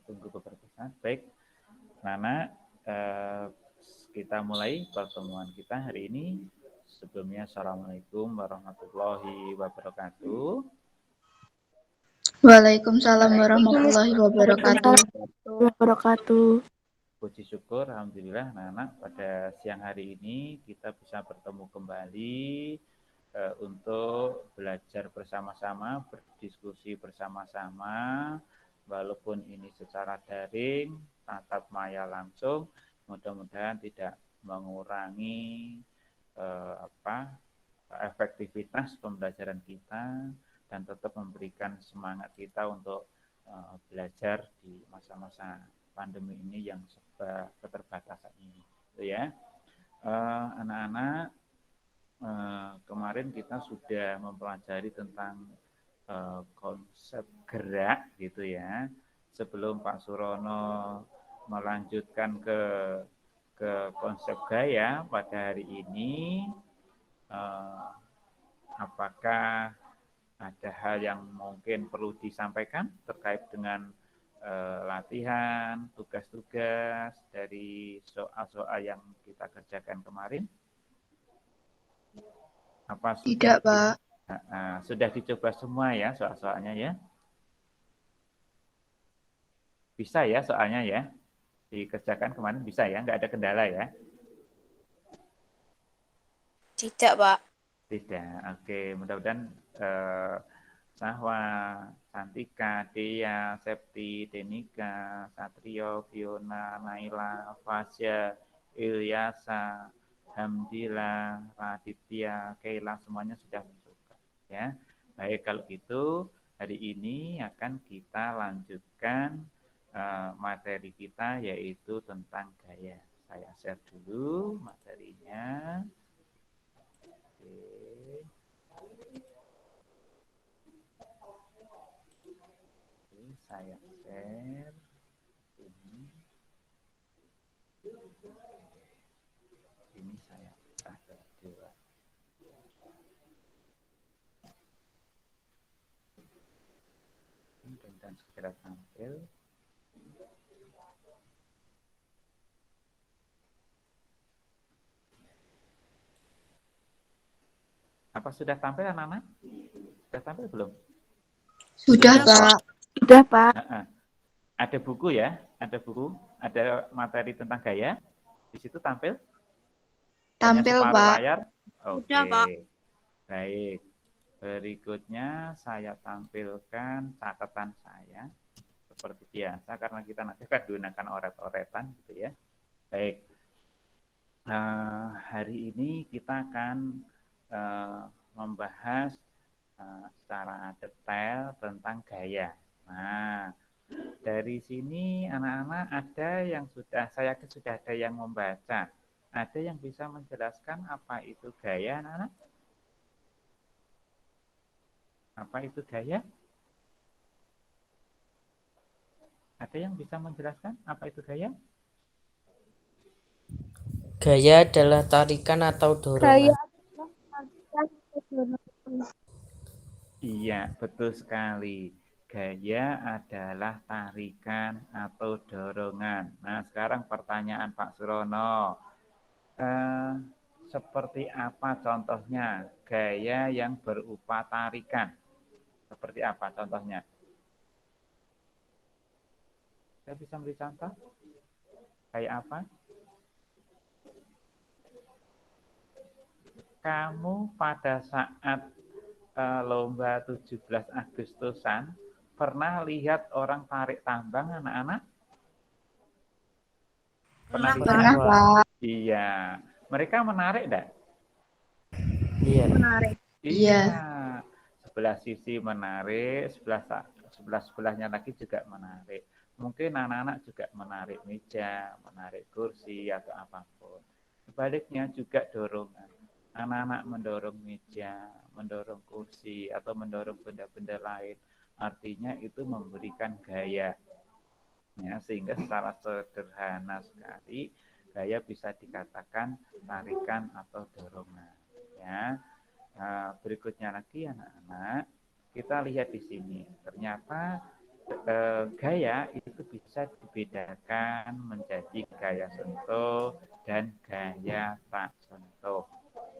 tunggu beberapa saat. Baik, Nana, kita mulai pertemuan kita hari ini. Sebelumnya, Assalamualaikum warahmatullahi wabarakatuh. Waalaikumsalam warahmatullahi wabarakatuh. Puji syukur, alhamdulillah, Nana, pada siang hari ini kita bisa bertemu kembali untuk belajar bersama-sama, berdiskusi bersama-sama, walaupun ini secara daring, tatap maya langsung, mudah-mudahan tidak mengurangi efektivitas pembelajaran kita dan tetap memberikan semangat kita untuk belajar di masa-masa pandemi ini yang serba keterbatasan ini, gitu ya. Anak-anak, kemarin kita sudah mempelajari tentang konsep gerak, gitu ya. Sebelum Pak Surono melanjutkan ke konsep gaya pada hari ini, apakah ada hal yang mungkin perlu disampaikan terkait dengan latihan, tugas-tugas dari soal-soal yang kita kerjakan kemarin? Apa Tidak, Pak. Sudah dicoba semua ya soal-soalnya ya? Bisa ya soalnya ya? Dikerjakan kemarin bisa ya? Nggak ada kendala ya? Tidak, Pak. Tidak. Oke, mudah-mudahan Sahwa, Santika, Dea, Septi, Denika, Satrio, Fiona, Naila, Fasya, Ilyasa, Hamdila, Raditya, Keila, semuanya sudah masuk. Ya, baik, kalau gitu hari ini akan kita lanjutkan materi kita, yaitu tentang gaya. Saya share dulu materinya. Oke. Saya share ini saya ada dua. Dan segera tampil. Apa sudah tampil, anak-anak? Sudah tampil belum? Sudah, Pak. Sudah, Pak. Ada buku ya? Ada buku? Ada materi tentang gaya? Di situ tampil? Tampil, Pak. Layar? Oke. Sudah, Pak. Baik. Berikutnya saya tampilkan catatan saya. Seperti biasa, karena kita nanti akan gunakan oret-oretan, gitu ya. Baik. Hari ini kita akan membahas secara detail tentang gaya. Nah, dari sini anak-anak ada yang saya yakin sudah ada yang membaca. Ada yang bisa menjelaskan apa itu gaya, anak-anak? Apa itu gaya? Ada yang bisa menjelaskan apa itu gaya? Gaya adalah tarikan atau dorongan. Iya, betul sekali. Gaya adalah tarikan atau dorongan. Nah, sekarang pertanyaan Pak Surono. Seperti apa contohnya gaya yang berupa tarikan? Seperti apa contohnya? Saya bisa beri contoh? Kayak apa? Kamu pada saat lomba 17 Agustusan pernah lihat orang tarik tambang, anak-anak? Pernah Pernah, Pak. Iya. Mereka menarik enggak? Iya. Menarik. Iya. Sebelah sisi menarik, sebelahnya lagi juga menarik. Mungkin anak-anak juga menarik meja, menarik kursi atau apapun. Sebaliknya juga dorongan. Anak-anak mendorong meja, mendorong kursi atau mendorong benda-benda lain. Artinya itu memberikan gaya. Ya, sehingga secara sederhana sekali gaya bisa dikatakan tarikan atau dorongan. Ya. Berikutnya lagi anak-anak, kita lihat di sini. Ternyata gaya itu bisa dibedakan menjadi gaya sentuh dan gaya tak sentuh,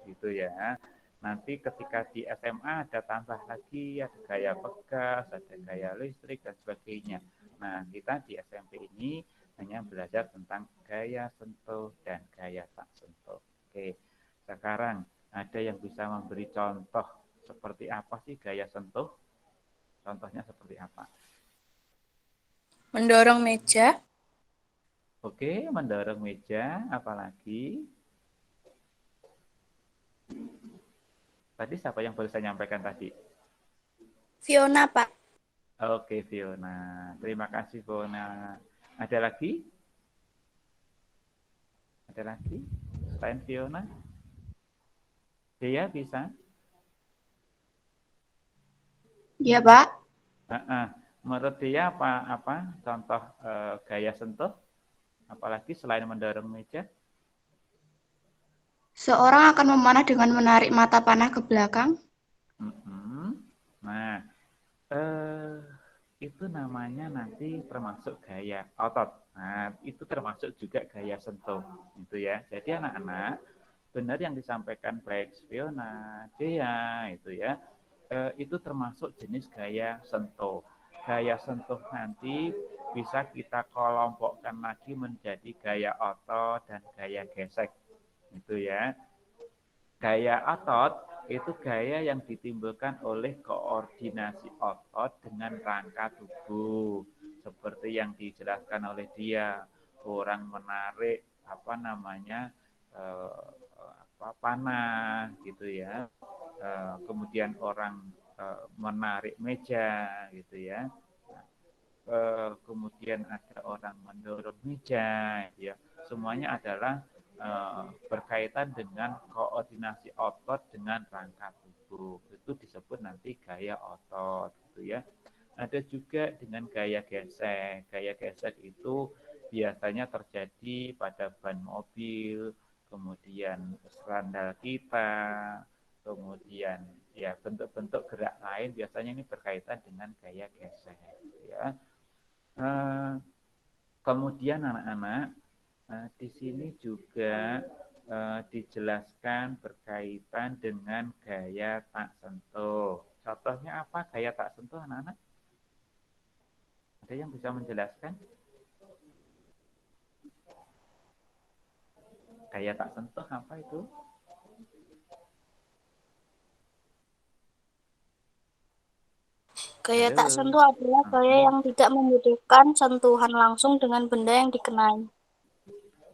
gitu ya. Nanti ketika di SMA ada tambah lagi, ada gaya pegas, ada gaya listrik dan sebagainya. Nah, kita di SMP ini hanya belajar tentang gaya sentuh dan gaya tak sentuh. Oke, sekarang ada yang bisa memberi contoh seperti apa sih gaya sentuh? Contohnya seperti apa? Mendorong meja. Oke, mendorong meja, apalagi? Tadi siapa yang baru saya nyampaikan tadi? Fiona, Pak. Oke, Fiona. Terima kasih, Fiona. Ada lagi? Ada lagi? Selain Fiona? Dia bisa? Iya, Pak. Menurut dia apa contoh gaya sentuh? Apalagi selain mendorong meja? Seorang akan memanah dengan menarik mata panah ke belakang. Nah, eh, itu namanya nanti termasuk gaya otot. Nah, itu termasuk juga gaya sentuh, gitu ya. Jadi anak-anak, benar yang disampaikan baik Fiona, Dea, itu ya, itu termasuk jenis gaya sentuh. Gaya sentuh nanti bisa kita kelompokkan lagi menjadi gaya otot dan gaya gesek, gitu ya. Gaya otot itu gaya yang ditimbulkan oleh koordinasi otot dengan rangka tubuh. Seperti yang dijelaskan oleh dia, orang menarik eh, panah gitu ya. Kemudian orang menarik meja gitu ya. Kemudian ada orang mendorong meja, ya. Semuanya adalah berkaitan dengan koordinasi otot dengan rangka tubuh. Itu disebut nanti gaya otot, gitu ya. Ada juga dengan gaya gesek. Gaya gesek itu biasanya terjadi pada ban mobil, kemudian sandal kita, kemudian ya bentuk-bentuk gerak lain biasanya ini berkaitan dengan gaya gesek, ya. Eh, Kemudian anak-anak, di sini juga dijelaskan berkaitan dengan gaya tak sentuh. Contohnya apa gaya tak sentuh anak-anak? Ada yang bisa menjelaskan? Gaya tak sentuh apa itu? Gaya tak Halo. sentuh adalah gaya yang tidak membutuhkan sentuhan langsung dengan benda yang dikenai.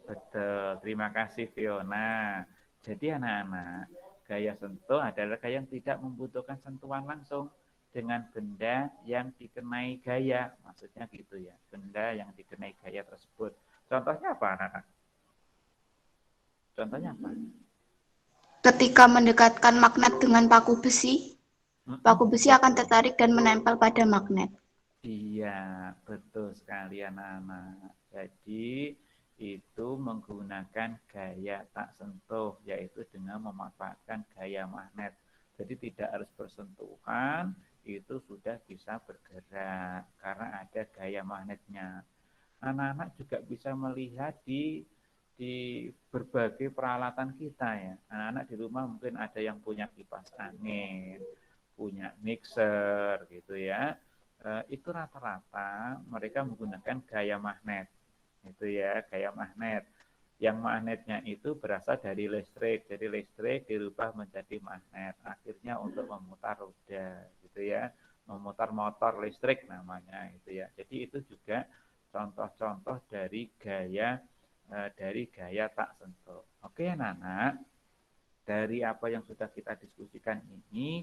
Betul, terima kasih Fiona. Jadi anak-anak, gaya sentuh adalah gaya yang tidak membutuhkan sentuhan langsung dengan benda yang dikenai gaya. Maksudnya gitu ya, benda yang dikenai gaya tersebut. Contohnya apa anak-anak? Contohnya apa? Ketika mendekatkan magnet dengan paku besi akan Betul. tertarik dan menempel pada magnet. Iya, betul sekali anak-anak. Jadi itu menggunakan gaya tak sentuh, yaitu dengan memanfaatkan gaya magnet. Jadi tidak harus bersentuhan, itu sudah bisa bergerak karena ada gaya magnetnya. Anak-anak juga bisa melihat di berbagai peralatan kita ya. Anak-anak di rumah mungkin ada yang punya kipas angin, punya mixer gitu ya. Itu rata-rata mereka menggunakan gaya magnet. Itu ya, gaya magnet. Yang magnetnya itu berasal dari listrik. Jadi listrik dirubah menjadi magnet. Akhirnya untuk memutar roda gitu ya. Memutar motor listrik namanya itu ya. Jadi itu juga contoh-contoh dari gaya tak sentuh. Oke, Nana. Dari apa yang sudah kita diskusikan ini,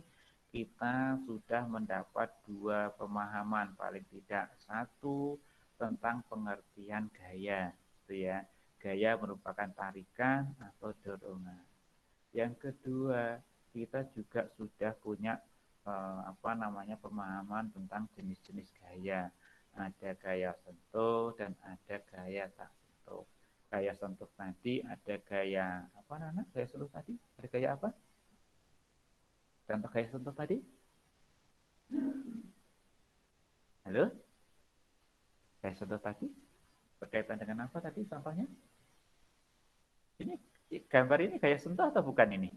kita sudah mendapat dua pemahaman paling tidak. Satu tentang pengertian gaya, gitu ya. Gaya merupakan tarikan atau dorongan. Yang kedua, kita juga sudah punya pemahaman tentang jenis-jenis gaya. Ada gaya sentuh dan ada gaya tak sentuh. Gaya sentuh tadi ada gaya apa Nana? Gaya sentuh tadi ada gaya apa? Contoh gaya sentuh tadi? Halo? Gaya sentuh tadi berkaitan dengan apa tadi contohnya? Ini gambar ini gaya sentuh atau bukan ini?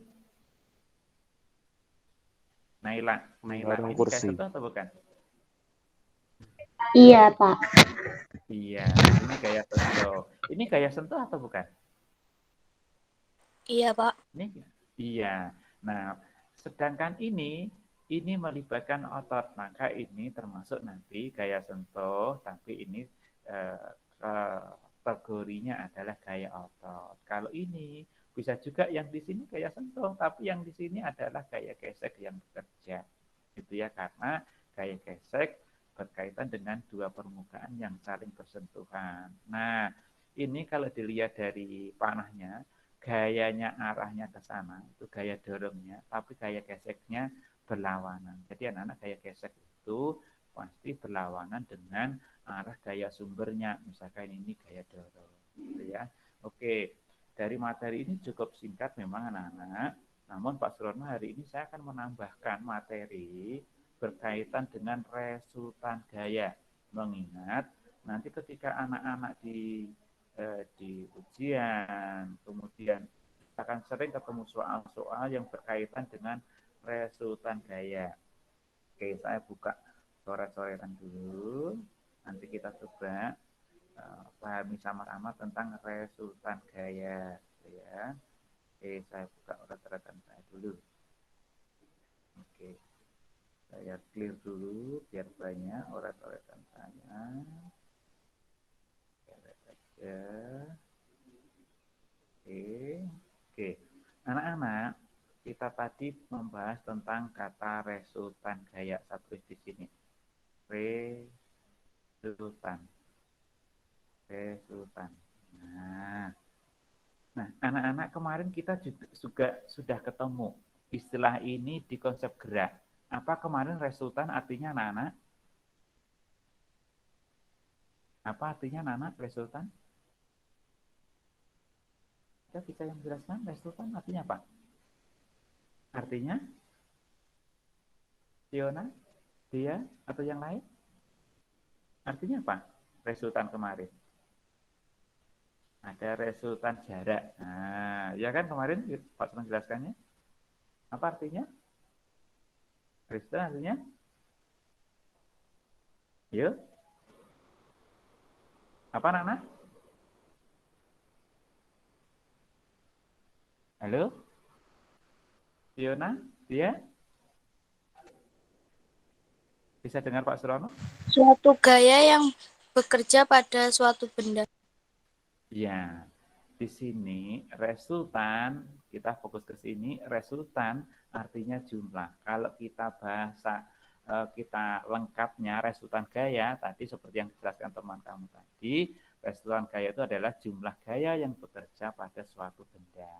Naila, Mendorong ini gaya kursi. sentuh atau bukan? Iya, Pak. Iya, ini gaya sentuh. Ini gaya sentuh atau bukan? Iya, Pak. Ini iya. Nah, sedangkan ini melibatkan otot, maka ini termasuk nanti gaya sentuh, tapi ini eh, kategorinya adalah gaya otot. Kalau ini bisa juga yang di sini gaya sentuh, tapi yang di sini adalah gaya gesek yang bekerja. Gitu ya, karena gaya gesek berkaitan dengan dua permukaan yang saling bersentuhan. Nah, ini kalau dilihat dari panahnya, gayanya arahnya ke sana, itu gaya dorongnya, tapi gaya geseknya berlawanan. Jadi anak-anak gaya gesek itu pasti berlawanan dengan arah gaya sumbernya. Misalkan ini gaya dorong, gitu ya. Oke, dari materi ini cukup singkat memang anak-anak. Namun Pak Surono hari ini saya akan menambahkan materi berkaitan dengan resultan gaya. Mengingat nanti ketika anak-anak di ujian, kemudian akan sering ketemu soal-soal yang berkaitan dengan resultan gaya. Oke, saya buka coret-coretan dulu. Nanti kita coba pahami sama-sama tentang resultan gaya. Ya. Oke, saya buka coret-coretan saya dulu. Oke, saya clear dulu biar banyak coret-coretan saya. Coret aja. Oke. Anak-anak, kita tadi membahas tentang kata resultan gaya. Saya tulis di sini. Resultan. Nah, anak-anak kemarin kita juga sudah ketemu istilah ini di konsep gerak. Apa kemarin resultan artinya anak-anak? Apa artinya anak-anak resultan? Kita bisa yang menjelaskan resultan artinya apa? Artinya? Fiona? Dia? Atau yang lain? Artinya apa? Resultan kemarin. Ada resultan jarak. Nah, ya kan kemarin Pak Senang jelaskannya. Apa artinya? Resultan artinya? Yuk. Apa anak-anak? Halo? Fiona? Dia? Bisa dengar Pak Surono? Suatu gaya yang bekerja pada suatu benda. Ya, di sini resultan, kita fokus ke sini, resultan artinya jumlah. Kalau kita kita lengkapnya resultan gaya, tadi seperti yang dijelaskan teman kamu tadi, resultan gaya itu adalah jumlah gaya yang bekerja pada suatu benda.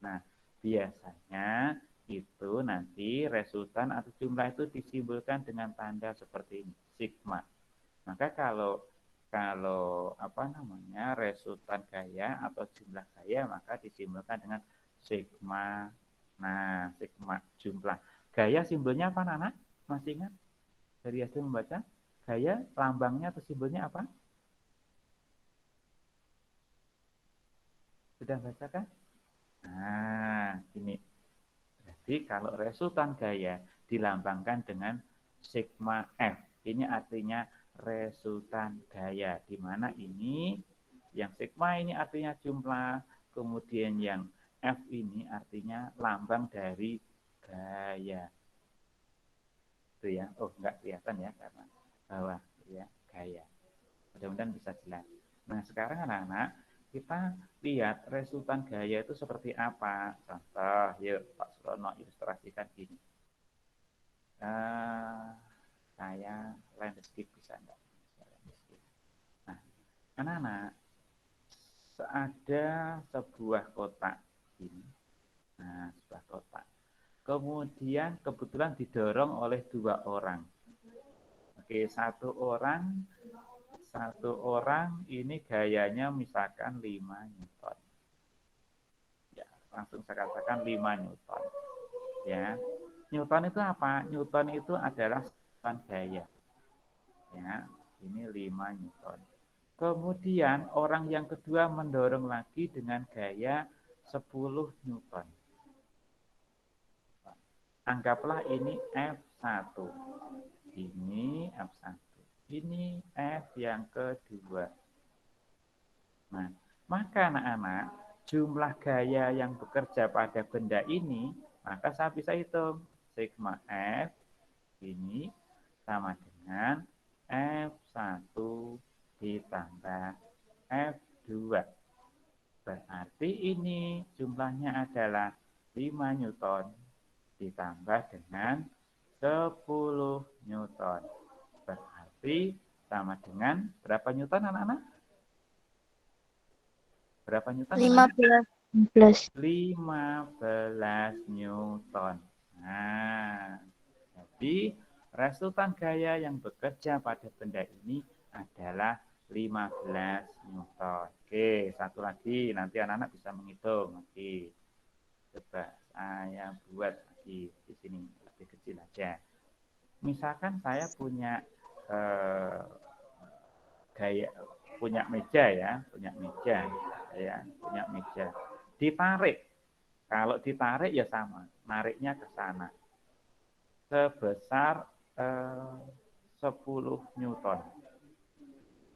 Nah, biasanya itu nanti resultan atau jumlah itu disimbolkan dengan tanda seperti ini, sigma. Maka kalau apa namanya resultan gaya atau jumlah gaya maka disimbolkan dengan sigma. Nah, sigma jumlah. Gaya simbolnya apa, Nana? Masih ingat? Dari hasil membaca, gaya lambangnya atau simbolnya apa? Sudah baca kan? Nah, ini. Jadi kalau resultan gaya dilambangkan dengan sigma F. Ini artinya resultan gaya. Di mana ini yang sigma ini artinya jumlah, kemudian yang F ini artinya lambang dari gaya. Itu ya. Oh, enggak kelihatan ya karena bawah ya, gaya. Mudah-mudahan bisa jelas. Nah, sekarang anak-anak kita lihat resultan gaya itu seperti apa. Contoh, yuk Pak Surono ilustrasikan gini. Saya landscape bisa enggak? Nah, anak-anak, ada sebuah kotak ini. Nah, sebuah kotak. Kemudian kebetulan didorong oleh dua orang. Oke, satu orang ini gayanya misalkan 5 Newton. Ya, langsung saya katakan 5 Newton. Ya. Newton itu apa? Newton itu adalah satuan gaya. Ya, Ini 5 Newton. Kemudian orang yang kedua mendorong lagi dengan gaya 10 Newton. Anggaplah ini F1. Ini F1. Ini F yang kedua. Nah, maka anak-anak, jumlah gaya yang bekerja pada benda ini, maka saya bisa hitung. Sigma F ini sama dengan F1 ditambah F2. Berarti ini jumlahnya adalah 5 Newton ditambah dengan 10 Newton. Berarti sama dengan berapa Newton anak-anak? Berapa Newton? 15. 15 Newton. Nah, jadi resultan gaya yang bekerja pada benda ini adalah 15 Newton. Oke, satu lagi. Nanti anak-anak bisa menghitung. Oke. Coba saya buat lagi di sini. Lebih kecil aja. Misalkan saya punya punya meja ya. Punya meja. Ditarik. Kalau ditarik ya sama. Nariknya ke sana. Sebesar 10 Newton.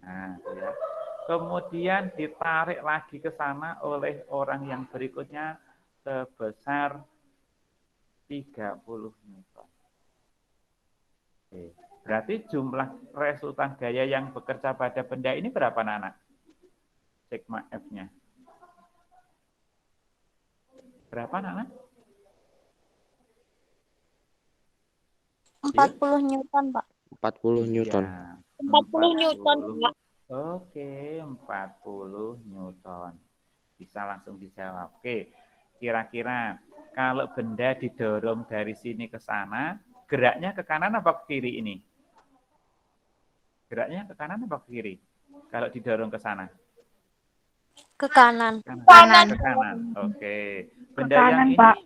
Nah, ya. Kemudian ditarik lagi ke sana oleh orang yang berikutnya sebesar 30 Newton. Oke. Berarti jumlah resultan gaya yang bekerja pada benda ini berapa anak? Sigma F-nya. Berapa anak? 40 Newton, Pak. 40 Newton. Ya, 40 Newton, Pak. Oke, 40 Newton. Bisa langsung dijawab. Oke, kira-kira kalau benda didorong dari sini ke sana, geraknya ke kanan apa ke kiri ini? Geraknya ke kanan apa ke kiri? Kalau didorong ke sana? Ke kanan. Kanan. Ke kanan. Oke. Ke Benda kanan, yang ini, Pak.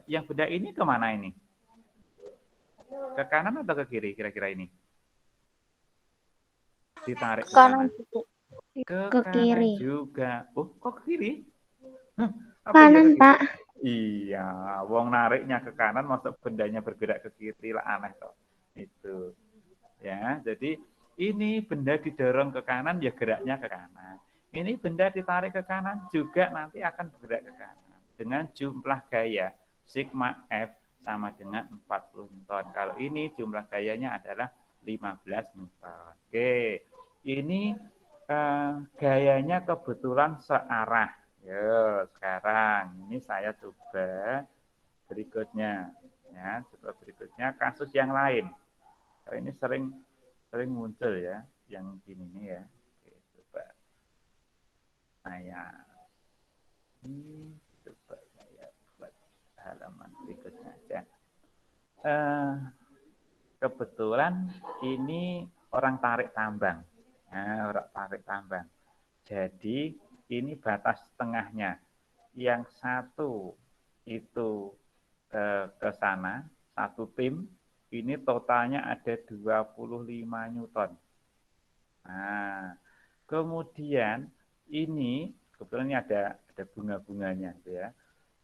yang benda ini kemana ini? Ke kanan atau ke kiri kira-kira ini? Ditarik ke Kanan. Ke Ke kanan kiri. juga. Oh, kok ke kiri? Hah, apa Kanan, iya ke kiri? Pak. Iya, wong nariknya ke kanan, masuk bendanya bergerak ke kiri lah, aneh toh. Itu. Ya, jadi ini benda didorong ke kanan, ya geraknya ke kanan. Ini benda ditarik ke kanan, juga nanti akan bergerak ke kanan. Dengan jumlah gaya, sigma F sama dengan 40 Newton. Kalau ini jumlah gayanya adalah 15 Newton. Oke, ini gayanya kebetulan searah. Yo, sekarang ini saya coba berikutnya. Ya, coba berikutnya kasus yang lain. Ini sering muncul ya, yang gini nih ya. Oke, coba saya buat halaman berikutnya aja. Kebetulan ini orang tarik tambang. Nah, orang tarik tambang. Jadi ini batas tengahnya. Yang satu itu ke sana, satu tim, ini totalnya ada 25 Newton. Nah, kemudian ini kebetulan ini ada bunga-bunganya gitu ya.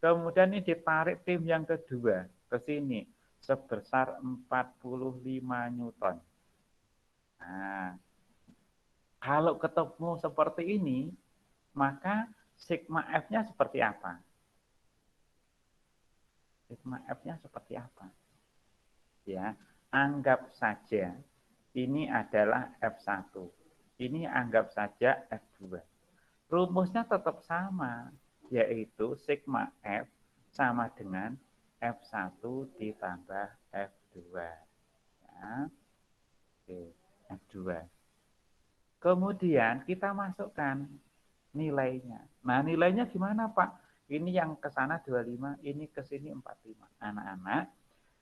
Kemudian ini ditarik tim yang kedua ke sini sebesar 45 Newton. Nah, kalau ketemu seperti ini, maka sigma F-nya seperti apa? Sigma F-nya seperti apa? Ya, anggap saja ini adalah F1. Ini anggap saja F2. Rumusnya tetap sama, yaitu sigma F sama dengan F1 ditambah F2. Ya. Oke, F2. Kemudian kita masukkan nilainya. Nah, nilainya gimana, Pak? Ini yang ke sana 25, ini ke sini 45. Anak-anak,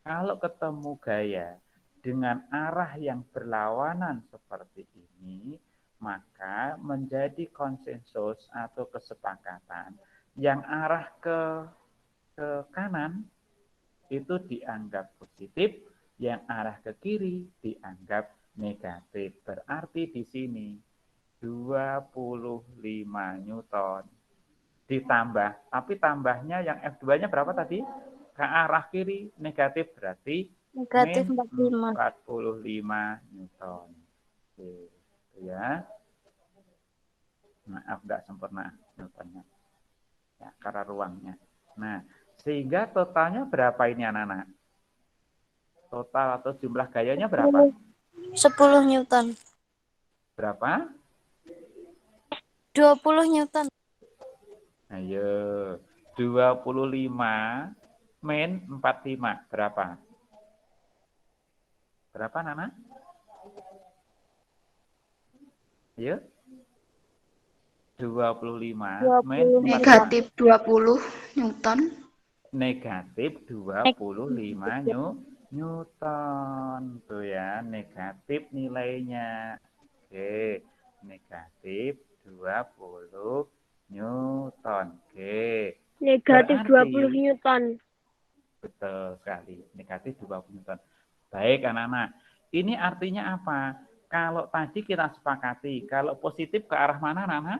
kalau ketemu gaya dengan arah yang berlawanan seperti ini, maka menjadi konsensus atau kesepakatan yang arah ke kanan itu dianggap positif, yang arah ke kiri dianggap negatif. Berarti di sini 25 Newton ditambah, tapi tambahnya yang F2-nya berapa tadi? Ke arah kiri negatif, berarti Negatif min 45. 45 Newton. Oke, itu ya. Maaf, nggak sempurna Newtonnya. Ya, karena ruangnya. Nah, sehingga totalnya berapa ini anak-anak? Total atau jumlah gayanya berapa? 10 Newton. Berapa? 20 Newton. Ayo, 25 min 45 berapa? Berapa Nana? Ayo. 25 min 45. Negatif 20 Newton. Negatif 25 Newton. Tuh ya, negatif nilainya. Oke, negatif 20 Newton. Oke. Negatif Berarti 20 Newton. betul sekali, negatif 20 Newton. Baik anak-anak, ini artinya apa? Kalau tadi kita sepakati, kalau positif ke arah mana anak-anak?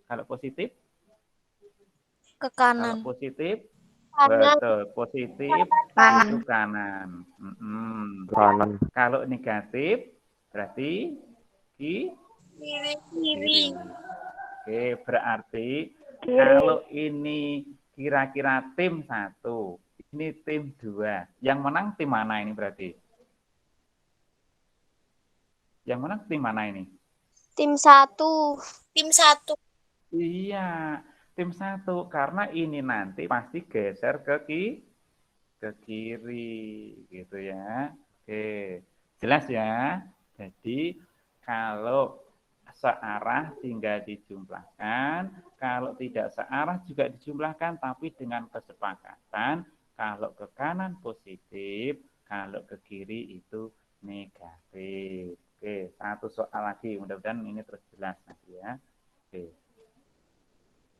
Kalau positif? Ke Kalau kanan. positif? Kanan. Betul, positif Kanan. itu kanan. Kanan. Kalau negatif, berarti Kiri. Oke, berarti kalau ini kira-kira tim 1, ini tim 2. Yang menang tim mana ini berarti? Yang menang tim mana ini? Tim 1. Tim 1. Iya, tim 1. Karena ini nanti pasti geser ke kiri, gitu ya. Oke, jelas ya. Jadi kalau searah tinggal dijumlahkan, kalau tidak searah juga dijumlahkan, tapi dengan kesepakatan kalau ke kanan positif, kalau ke kiri itu negatif. Oke, satu soal lagi, mudah-mudahan ini terus jelas nanti ya. Oke.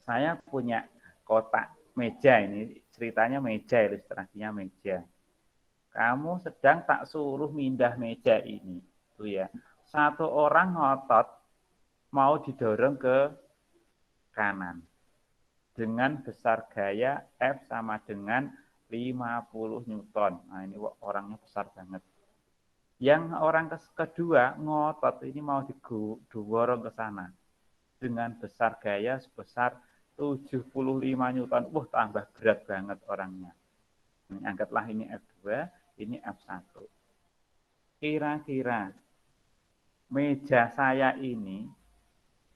Saya punya kotak meja ini, ceritanya meja, ilustrasinya meja. Kamu sedang tak suruh mindah meja ini, tuh ya. Satu orang ngotot mau didorong ke kanan dengan besar gaya F sama dengan 50 Newton. Nah, ini orangnya besar banget. Yang orang kedua ngotot ini mau didorong ke sana dengan besar gaya sebesar 75 Newton. Wah, tambah berat banget orangnya. Ini anggaplah ini F2, ini F1. Kira-kira meja saya ini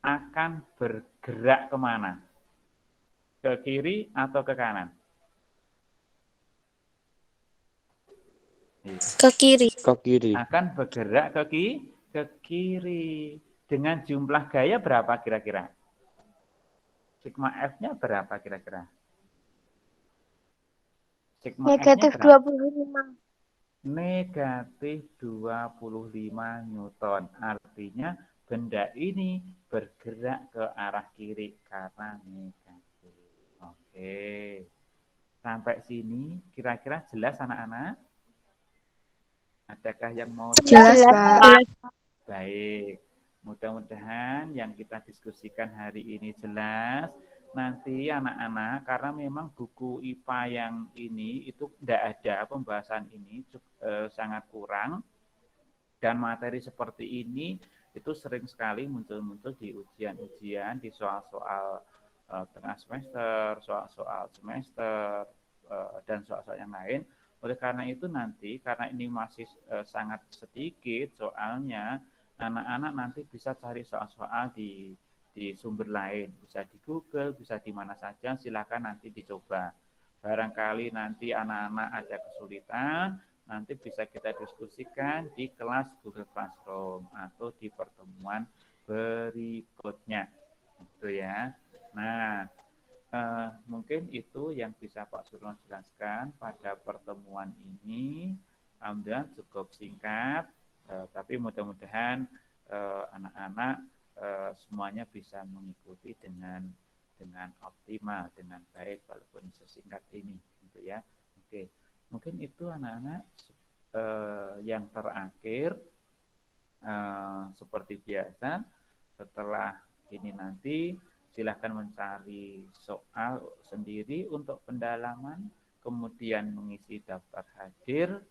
akan bergerak kemana? Ke kiri atau ke kanan? Ke kiri. Ke kiri. Akan bergerak ke kiri. Dengan jumlah gaya berapa kira-kira? Sigma F-nya berapa kira-kira? Sigma Negatif F-nya 25. Negatif 25 Newton. Artinya benda ini bergerak ke arah kiri karena negatif. Oke. Sampai sini kira-kira jelas anak-anak? Adakah yang mau Jelas, Pak. Baik. Mudah-mudahan yang kita diskusikan hari ini jelas. Nanti anak-anak, karena memang buku IPA yang ini itu tidak ada pembahasan ini, sangat kurang. Dan materi seperti ini itu sering sekali muncul-muncul di ujian-ujian, di soal-soal tengah semester, soal-soal semester, dan soal-soal yang lain. Oleh karena itu nanti, karena ini masih sangat sedikit soalnya, anak-anak nanti bisa cari soal-soal di sumber lain, bisa di Google, bisa di mana saja, silakan nanti dicoba. Barangkali nanti anak-anak ada kesulitan, nanti bisa kita diskusikan di kelas Google Classroom atau di pertemuan berikutnya. Itu ya. Nah, mungkin itu yang bisa Pak Surno jelaskan pada pertemuan ini. Alhamdulillah cukup singkat, tapi mudah-mudahan anak-anak semuanya bisa mengikuti dengan optimal, dengan baik walaupun sesingkat ini, gitu ya. Oke, mungkin itu anak-anak yang terakhir. seperti biasa. Setelah ini nanti silahkan mencari soal sendiri untuk pendalaman, kemudian mengisi daftar hadir.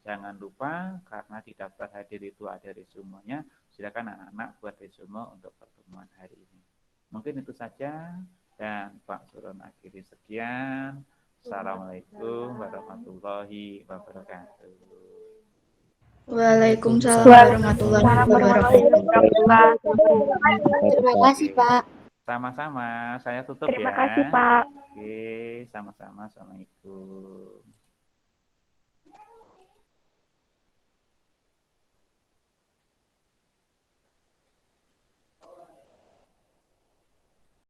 Jangan lupa karena di daftar hadir itu ada resumenya, silakan anak-anak buat resume untuk pertemuan hari ini. Mungkin itu saja dan Pak Suron akhiri sekian. Assalamualaikum warahmatullahi wabarakatuh. Waalaikumsalam warahmatullahi wabarakatuh. Terima kasih, Pak. Sama-sama, saya tutup ya. Terima kasih, Pak. Oke, sama-sama. Assalamualaikum.